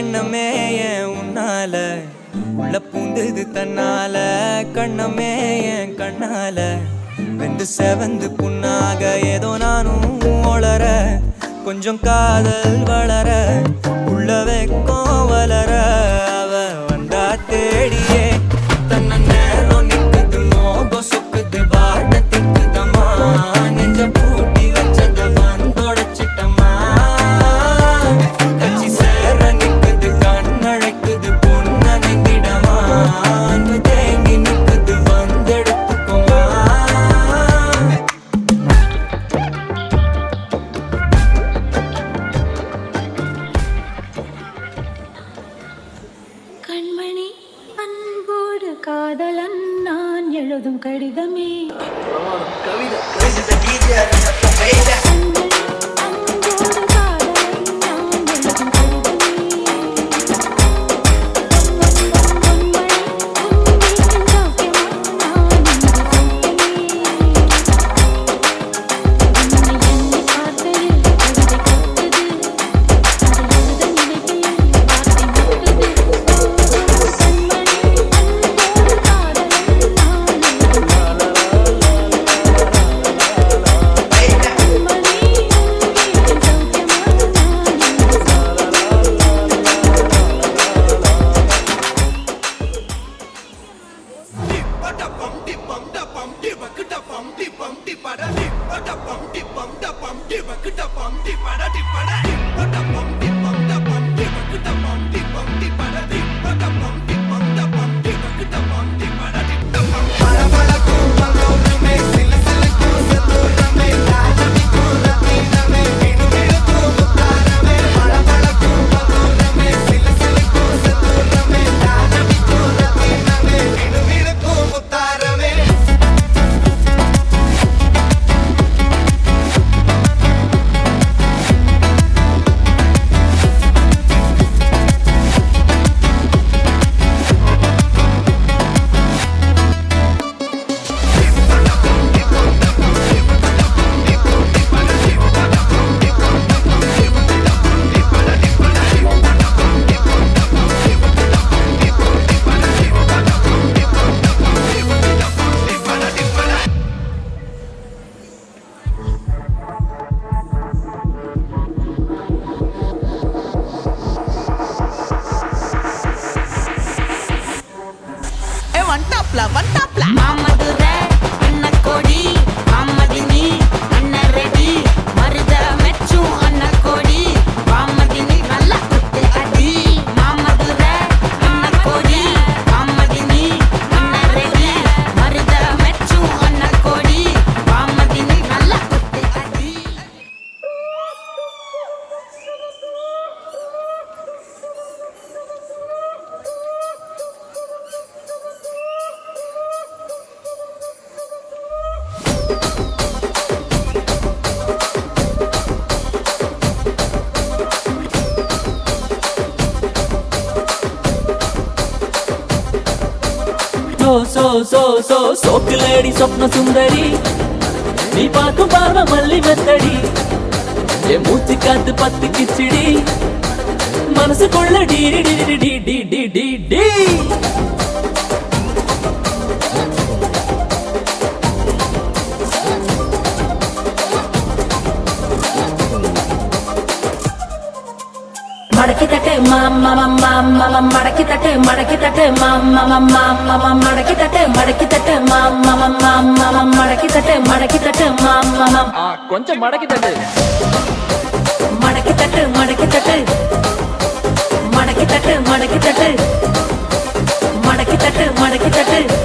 எண்ணமே ஏன் உன்னால உள்ள பூந்தது தன்னால கண்ணமே என் கண்ணால வெந்து செவந்து புண்ணாக ஏதோ நானும் ஒளர கொஞ்சம் காதல் வளர உள்ள வெக்கம் வளர அவ வந்தா தேடியே தன்ன நேரம் நிக்குது மோகம் சொக்குது வாட திக்குதம்மா நெஞ்ச பூட்டி வச்சத வந்தொடச்சிட்டம்மா கட்சி சேர நிக்குது கண்ணழைக்குது பொண்ண நெங்கிடமா அன்பு தேங்கி நிக்குது வந்தெடுத்துக்குமா கண்மணி அன்போடு காதலன் நான் எழுதும் கடிதமே கண்மணி அன்போடு காதலன் நான் எழுதும் கடிதமே பொன்மணி உன் வீட்டின் சௌக்கியமா நான் இங்கு சௌக்கியமே உன்னை எண்ணி பார்த்ததில் கவிதை கத்துது அதை எழுத நினைக்கையில் வார்த்தை முட்டுது கண்மணி அன்போடு காதலன் நான் எழுதும் மாமதுரை அன்னக்கோடி மாமதினி அன்னரெடி மருத மெச்சும் அன்னக்கோடி மாமதினி நல்ல குத்து அடி மாமதுரை அன்னக்கோடி மாமதினி அன்னரெடி மருத மெச்சும் அன்னக்கோடி மாமதினி நல்ல குத்து அடி சோக்குலேடி சொப்ன சுந்தரி நீ பார்க்கும் பார்வை மல்லி மெத்தடி என் மூச்சு காத்து பத்து கிச்சிடி மனசுக்குள்ள டீடி டி டி டி டி டி டி மடக்கி தட்டு மாமா மாமா மடக்கி தட்டு மாமா மாமா மடக்கி தட்டு மாமா மாமா மடக்கி தட்டு மாமா கொஞ்சம் மடக்கி தட்டு மடக்கி தட்டு மடக்கி தட்டு மடக்கி தட்டு மடக்கி தட்டு மடக்கி தட்டு மடக்கி தட்டு